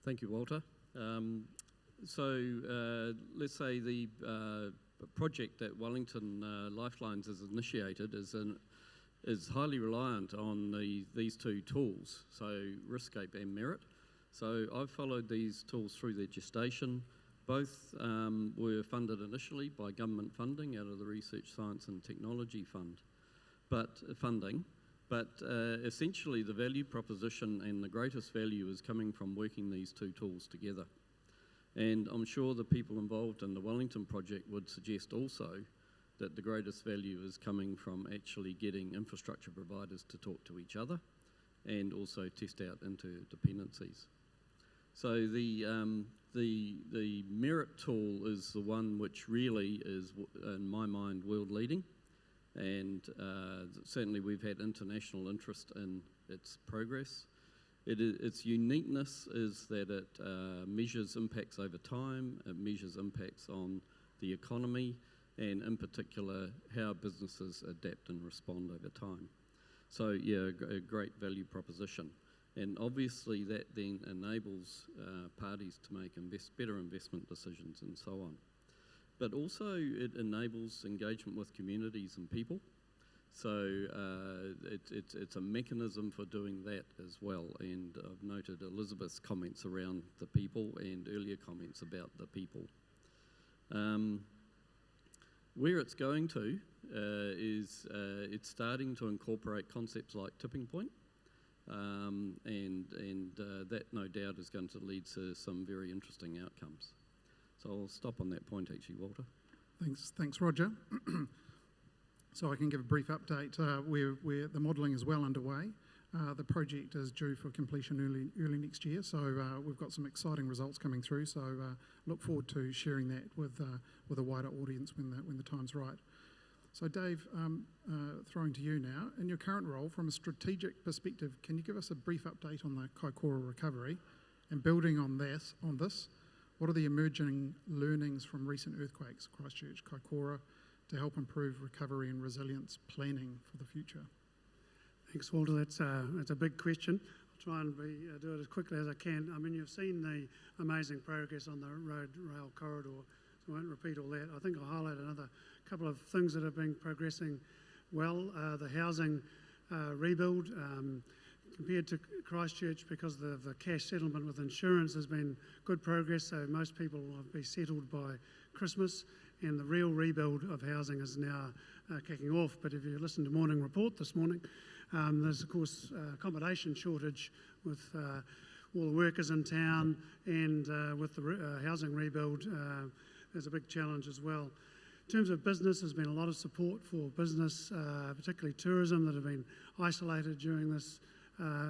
Thank you, Walter. Let's say the project that Wellington Lifelines has initiated is highly reliant on these two tools, so Riskcape and Merit. So I've followed these tools through their gestation. Both were funded initially by government funding out of the Research, Science and Technology Fund, but essentially the value proposition and the greatest value is coming from working these two tools together. And I'm sure the people involved in the Wellington project would suggest also that the greatest value is coming from actually getting infrastructure providers to talk to each other and also test out interdependencies. So the Merit tool is the one which really is, in my mind, world leading, and certainly we've had international interest in its progress. Its uniqueness is that it measures impacts over time, it measures impacts on the economy, and in particular how businesses adapt and respond over time. So yeah, a great value proposition. And obviously that then enables parties to make better investment decisions and so on. But also it enables engagement with communities and people. So it's a mechanism for doing that as well. And I've noted Elizabeth's comments around the people and earlier comments about the people. Where it's going to is it's starting to incorporate concepts like tipping point. That no doubt is going to lead to some very interesting outcomes. So I'll stop on that point actually, Walter. Thanks, Roger. So I can give a brief update. The modelling is well underway. The project is due for completion early next year. So we've got some exciting results coming through. So look forward to sharing that with a wider audience when the time's right. So Dave, throwing to you now, in your current role, from a strategic perspective, can you give us a brief update on the Kaikoura recovery? And building on this, what are the emerging learnings from recent earthquakes, Christchurch, Kaikoura, to help improve recovery and resilience planning for the future? Thanks, Walter. That's a big question. I'll try and do it as quickly as I can. I mean, you've seen the amazing progress on the road rail corridor, so I won't repeat all that. I think I'll highlight another couple of things that have been progressing well. The housing rebuild, compared to Christchurch, because of the cash settlement with insurance, has been good progress, so most people will be settled by Christmas, and the real rebuild of housing is now kicking off. But if you listen to Morning Report this morning, there's of course accommodation shortage with all the workers in town, and with the housing rebuild, there's a big challenge as well. In terms of business, there's been a lot of support for business, particularly tourism, that have been isolated during this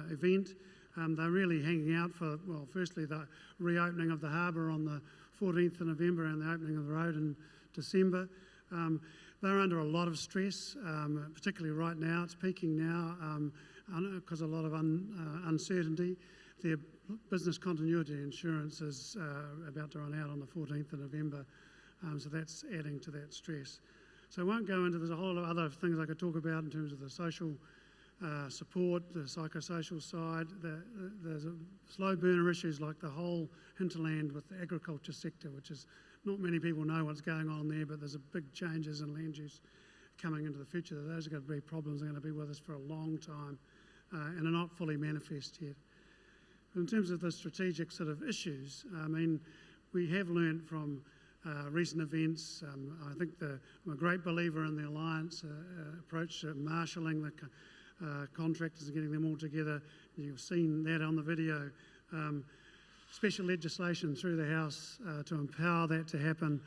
event. They're really hanging out for, well, firstly the reopening of the harbour on the 14th of November and the opening of the road in December. They're under a lot of stress, particularly right now. It's peaking now because of a lot of uncertainty. Their business continuity insurance is about to run out on the 14th of November, so that's adding to that stress. So I won't go into, there's a whole lot of other things I could talk about in terms of the social support, the psychosocial side. There's slow burner issues like the whole hinterland with the agriculture sector, which is not many people know what's going on there, but there's a big changes in land use coming into the future. Those are going to be problems that are going to be with us for a long time and are not fully manifest yet. But in terms of the strategic sort of issues, I mean, we have learned from recent events. I think I'm a great believer in the alliance approach to marshalling the contractors and getting them all together. You've seen that on the video. Special legislation through the House to empower that to happen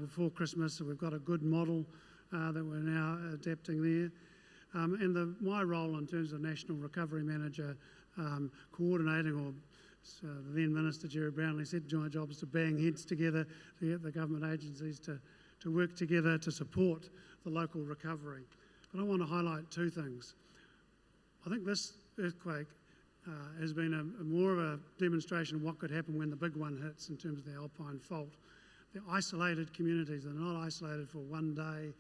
before Christmas. So we've got a good model that we're now adapting there. And my role in terms of National Recovery Manager, coordinating, or the then Minister Jerry Brownlee said, my job is to bang heads together to get the government agencies to work together to support the local recovery. But I want to highlight two things. I think this earthquake has been more of a demonstration of what could happen when the big one hits in terms of the Alpine Fault. The isolated communities, they're not isolated for one day,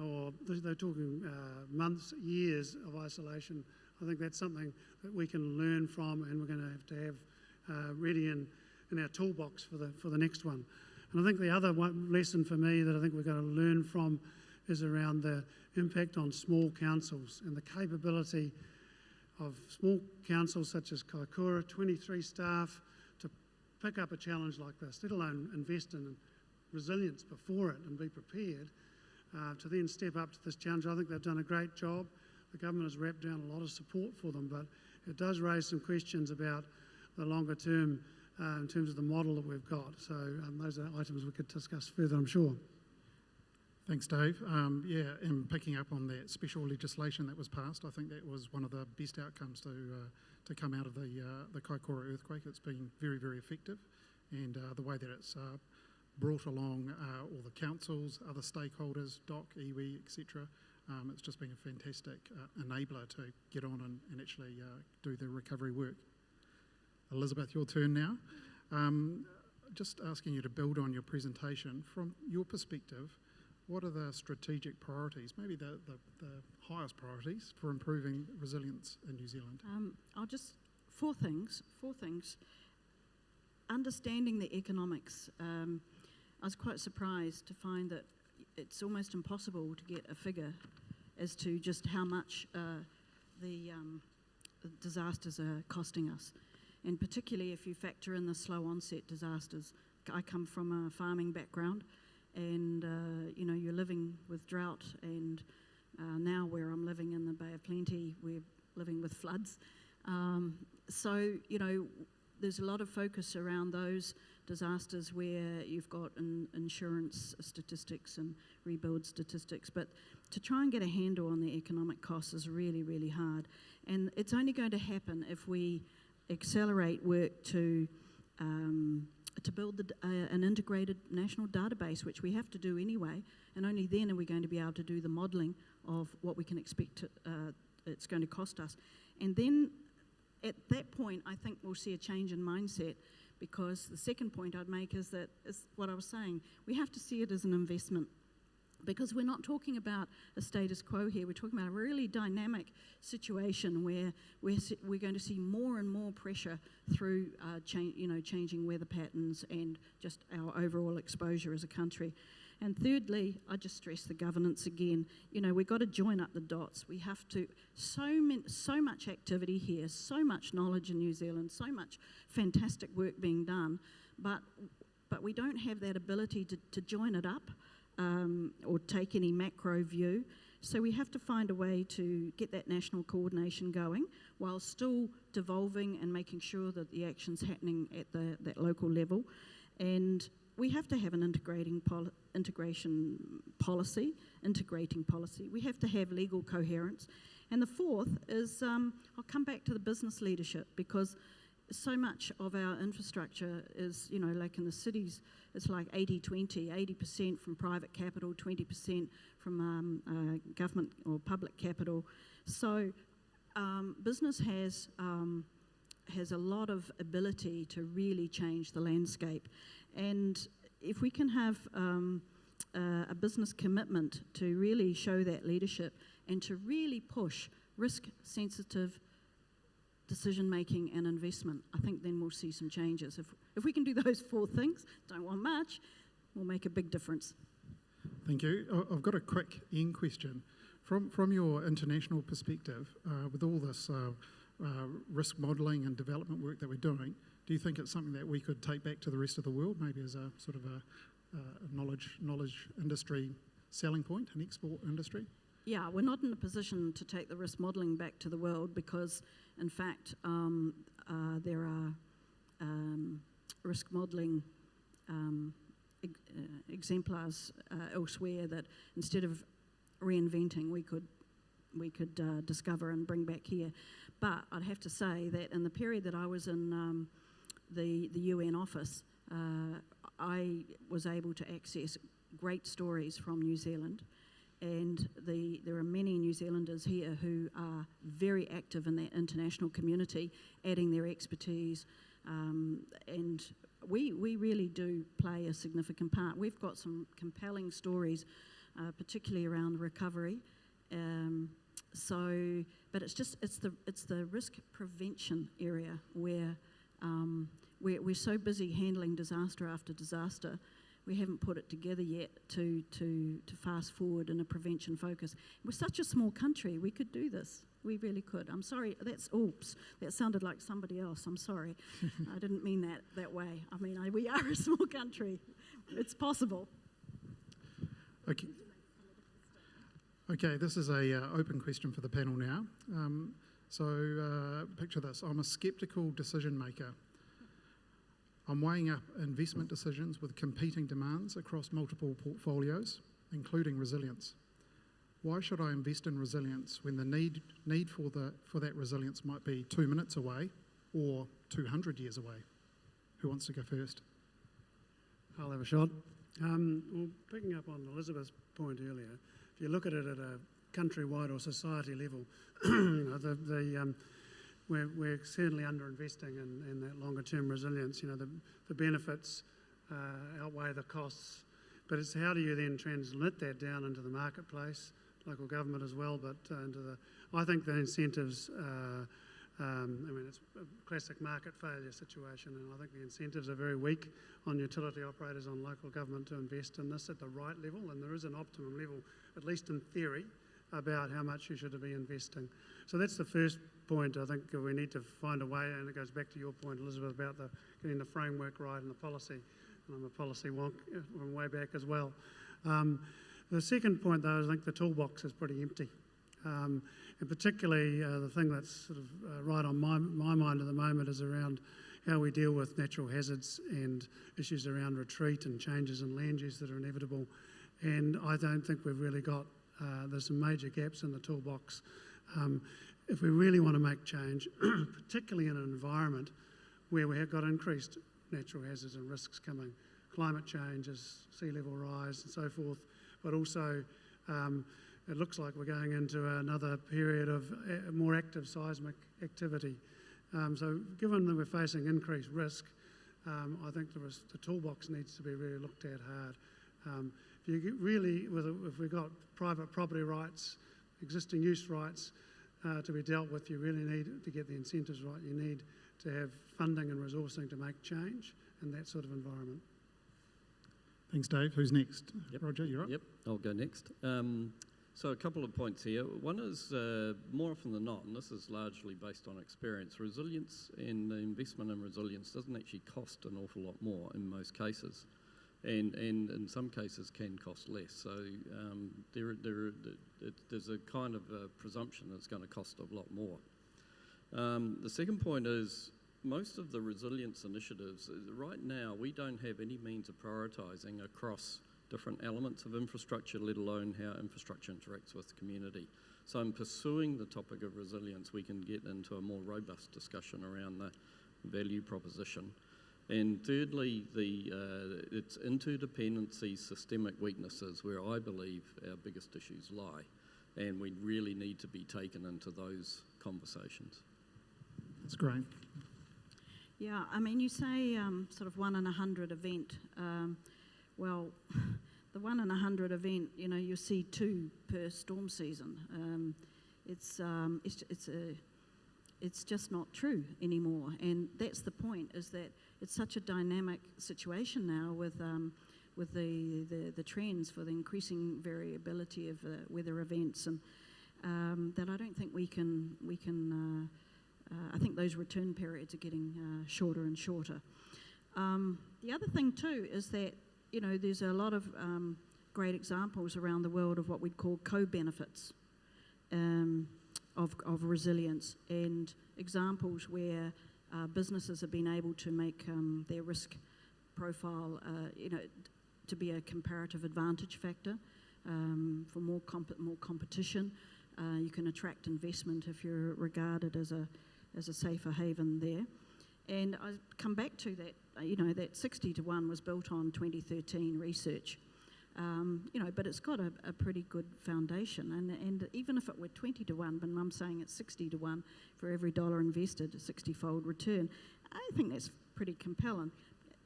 or they're talking months, years of isolation. I think that's something that we can learn from, and we're going to have ready in our toolbox for the next one. And I think the other lesson for me that I think we've got to learn from is around the impact on small councils and the capability of small councils such as Kaikoura, 23 staff, to pick up a challenge like this, let alone invest in resilience before it and be prepared to then step up to this challenge. I think they've done a great job. The government has wrapped down a lot of support for them, but it does raise some questions about the longer term in terms of the model that we've got. So those are items we could discuss further, I'm sure. Thanks, Dave. And picking up on that special legislation that was passed, I think that was one of the best outcomes to come out of the Kaikoura earthquake. It's been very, very effective, and the way that it's brought along all the councils, other stakeholders, DOC, iwi, etc. It's just been a fantastic enabler to get on and actually do the recovery work. Elizabeth, your turn now. Just asking you to build on your presentation. From your perspective, what are the strategic priorities, maybe the highest priorities for improving resilience in New Zealand? Four things. Understanding the economics. I was quite surprised to find that it's almost impossible to get a figure as to just how much the disasters are costing us. And particularly if you factor in the slow onset disasters. I come from a farming background, and you're living with drought, and now where I'm living in the Bay of Plenty, we're living with floods. So there's a lot of focus around those disasters where you've got insurance statistics and rebuild statistics, but to try and get a handle on the economic costs is really, really hard. And it's only going to happen if we accelerate work to build an integrated national database, which we have to do anyway, and only then are we going to be able to do the modelling of what we can expect it's going to cost us. And then at that point, I think we'll see a change in mindset, because the second point I'd make is what I was saying. We have to see it as an investment, because we're not talking about a status quo here. We're talking about a really dynamic situation where we're going to see more and more pressure through changing weather patterns and just our overall exposure as a country. And thirdly, I just stress the governance again. We've got to join up the dots. We have to, so much activity here, so much knowledge in New Zealand, so much fantastic work being done, but we don't have that ability to join it up or take any macro view. So we have to find a way to get that national coordination going while still devolving and making sure that the action's happening at that local level. And we have to have an integrating policy. We have to have legal coherence. And the fourth is, I'll come back to the business leadership, because so much of our infrastructure is, like in the cities, it's like 80-20, 80% from private capital, 20% from government or public capital. So business has a lot of ability to really change the landscape. And if we can have a business commitment to really show that leadership and to really push risk-sensitive decision-making and investment, I think then we'll see some changes. If we can do those four things, don't want much, we'll make a big difference. Thank you. I've got a quick end question. From your international perspective, with all this risk modelling and development work that we're doing, do you think it's something that we could take back to the rest of the world, maybe as a sort of a knowledge industry selling point, an export industry? Yeah, we're not in a position to take the risk modelling back to the world, because, in fact, there are risk modelling exemplars elsewhere that instead of reinventing, we could discover and bring back here. But I'd have to say that in the period that I was in the UN office, I was able to access great stories from New Zealand. And there are many New Zealanders here who are very active in that international community, adding their expertise. And we really do play a significant part. We've got some compelling stories, particularly around recovery. But it's the risk prevention area where we're so busy handling disaster after disaster, we haven't put it together yet to fast forward in a prevention focus. We're such a small country, we could do this. We really could. I'm sorry, that sounded like somebody else. I'm sorry. I didn't mean that way. I mean, we are a small country. It's possible. Okay, this is a open question for the panel now. Picture this. I'm a sceptical decision maker. I'm weighing up investment decisions with competing demands across multiple portfolios, including resilience. Why should I invest in resilience when the need for that resilience might be 2 minutes away or 200 years away? Who wants to go first? I'll have a shot. Well, picking up on Elizabeth's point earlier, if you look at it at a countrywide or society level, we're certainly underinvesting in that longer-term resilience. The benefits outweigh the costs, but it's how do you then transmit that down into the marketplace, local government as well, but I think the incentives, it's a classic market failure situation, and I think the incentives are very weak on utility operators, on local government to invest in this at the right level, and there is an optimum level, at least in theory, about how much you should be investing. So that's the first point. I think we need to find a way, and it goes back to your point, Elizabeth, about getting the framework right and the policy. And I'm a policy wonk from way back as well. The second point, though, is I think the toolbox is pretty empty. And particularly the thing that's sort of right on my mind at the moment is around how we deal with natural hazards and issues around retreat and changes in land use that are inevitable. And I don't think we've really got, there's some major gaps in the toolbox. If we really want to make change, particularly in an environment where we have got increased natural hazards and risks coming, climate change, sea level rise and so forth, but also it looks like we're going into another period of more active seismic activity. So given that we're facing increased risk, I think the toolbox needs to be really looked at hard. If we've got private property rights, existing use rights to be dealt with, you really need to get the incentives right. You need to have funding and resourcing to make change in that sort of environment. Thanks, Dave. Who's next? Yep. Roger, you're up. Yep, I'll go next. So a couple of points here. One is, more often than not, and this is largely based on experience, resilience and the investment in resilience doesn't actually cost an awful lot more in most cases, and in some cases can cost less. So there's a kind of a presumption that it's going to cost a lot more. The second point is, most of the resilience initiatives, right now, we don't have any means of prioritising across different elements of infrastructure, let alone how infrastructure interacts with the community. So in pursuing the topic of resilience, we can get into a more robust discussion around the value proposition. And thirdly, its interdependency, systemic weaknesses, where I believe our biggest issues lie, and we really need to be taken into those conversations. That's great. Yeah, I mean, you say sort of 1 in 100 event. Well, the 1 in 100 event, you see 2 per storm season. It's just not true anymore, and that's the point. Is that it's such a dynamic situation now with the trends for the increasing variability of weather events, and that I don't think we can. I think those return periods are getting shorter and shorter. The other thing too is that there's a lot of great examples around the world of what we'd call co-benefits of resilience, and examples where businesses have been able to make their risk profile, to be a comparative advantage factor for more competition. You can attract investment if you're regarded as a safer haven there. And I come back to that, that 60 to 1 was built on 2013 research, but it's got a pretty good foundation. And even if it were 20 to 1, but Mum's saying it's 60 to 1 for every dollar invested, a 60-fold return, I think that's pretty compelling.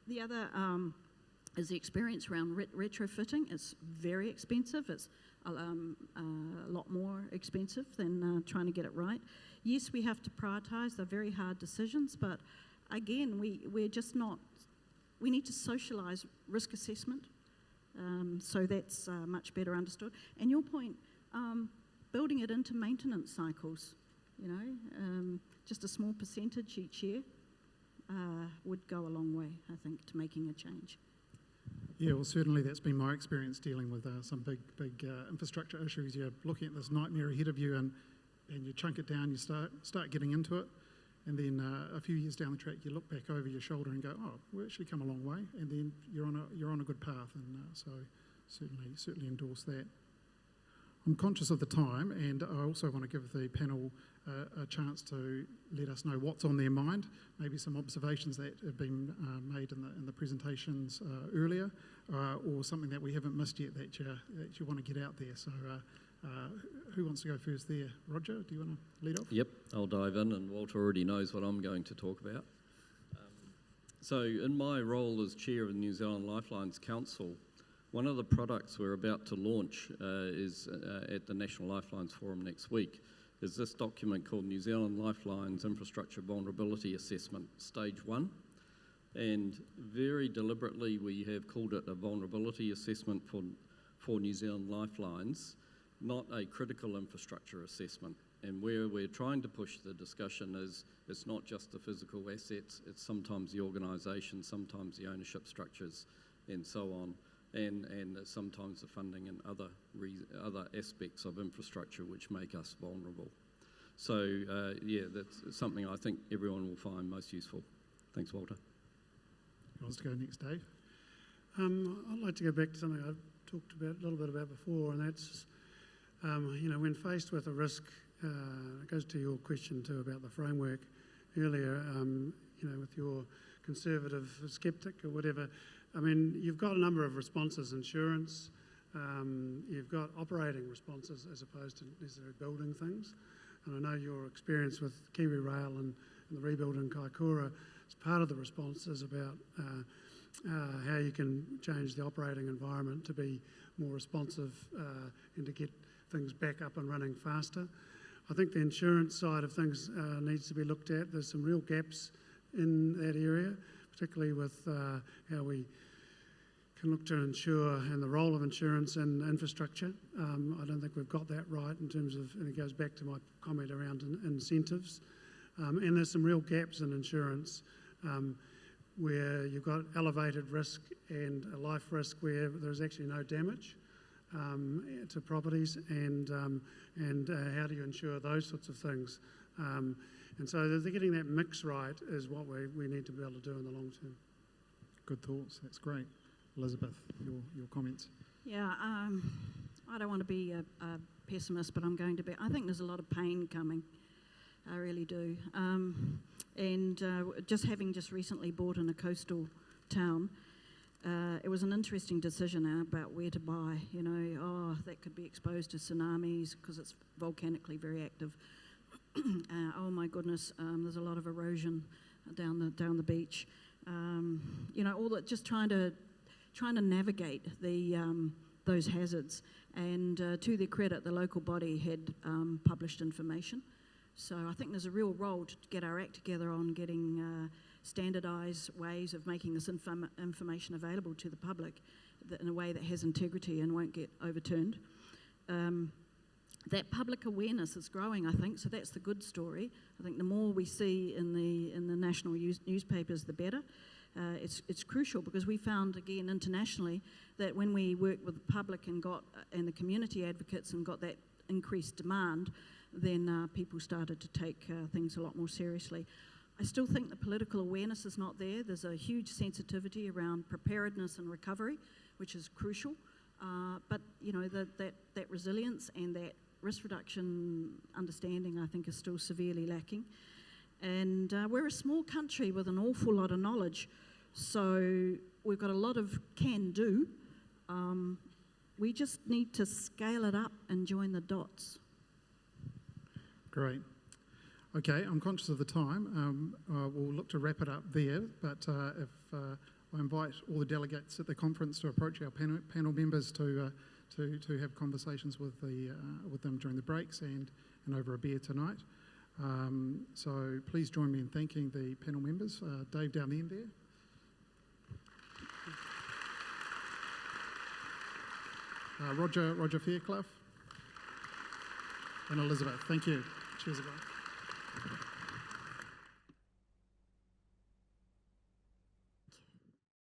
The other is the experience around retrofitting. It's very expensive. It's a lot more expensive than trying to get it right. Yes, we have to prioritise. They're very hard decisions, but again, we're just not, we need to socialise risk assessment, so that's much better understood. And your point, building it into maintenance cycles, you know, just a small percentage each year would go a long way, I think, to making a change. Yeah, well, certainly that's been my experience dealing with some big infrastructure issues. You're looking at this nightmare ahead of you, and you chunk it down, you start getting into it, and then a few years down the track, you look back over your shoulder and go, oh, we've actually come a long way, and then you're on a good path, and so certainly endorse that. I'm conscious of the time, and I also want to give the panel a chance to let us know what's on their mind, maybe some observations that have been made in the presentations earlier, or something that we haven't missed yet that you want to get out there. So who wants to go first there? Roger, do you want to lead off? Yep, I'll dive in, and Walter already knows what I'm going to talk about. So in my role as chair of the New Zealand Lifelines Council, one of the products we're about to launch is at the National Lifelines Forum next week, is this document called New Zealand Lifelines Infrastructure Vulnerability Assessment, Stage 1. And very deliberately we have called it a vulnerability assessment for New Zealand Lifelines, not a critical infrastructure assessment. And where we're trying to push the discussion is it's not just the physical assets, it's sometimes the organisation, sometimes the ownership structures and so on. And sometimes the funding and other aspects of infrastructure which make us vulnerable. So, yeah, that's something I think everyone will find most useful. Thanks, Walter. Who wants to go next, Dave? I'd like to go back to something I've talked a little bit about before, and that's, you know, when faced with a risk, it goes to your question too about the framework earlier, you know, with your conservative skeptic or whatever. I mean, you've got a number of responses, insurance, you've got operating responses as opposed to necessarily building things. And I know your experience with Kiwi Rail and the rebuild in Kaikoura is part of the response is about how you can change the operating environment to be more responsive and to get things back up and running faster. I think the insurance side of things needs to be looked at. There's some real gaps in that area, particularly with how we can look to insure and the role of insurance in infrastructure. I don't think we've got that right in terms of, and it goes back to my comment around incentives. And there's some real gaps in insurance where you've got elevated risk and a life risk where there's actually no damage to properties, and how do you insure those sorts of things. And so getting that mix right is what we need to be able to do in the long term. Good thoughts, that's great. Elizabeth, your comments. Yeah, I don't want to be a pessimist, but I'm going to be. I think there's a lot of pain coming. I really do. And having recently bought in a coastal town, it was an interesting decision about where to buy. You know, that could be exposed to tsunamis because it's volcanically very active. Oh my goodness, there's a lot of erosion down the beach. You know, all that, just trying to navigate those hazards. And to their credit, the local body had published information. So I think there's a real role to get our act together on getting standardised ways of making this information available to the public in a way that has integrity and won't get overturned. That public awareness is growing, I think, so that's the good story. I think the more we see in the national newspapers, the better. It's crucial because we found, again, internationally, that when we worked with the public and the community advocates and got that increased demand, then people started to take things a lot more seriously. I still think the political awareness is not there. There's a huge sensitivity around preparedness and recovery, which is crucial. But you know, that resilience and that risk reduction understanding, I think, is still severely lacking. And we're a small country with an awful lot of knowledge, so we've got a lot of can-do. We just need to scale it up and join the dots. Great. Okay, I'm conscious of the time. We'll look to wrap it up there, but if I invite all the delegates at the conference to approach our panel members to have conversations with them during the breaks and over a beer tonight. So please join me in thanking the panel members. Dave down the end there. Roger Fairclough. And Elizabeth. Thank you. Cheers, everyone.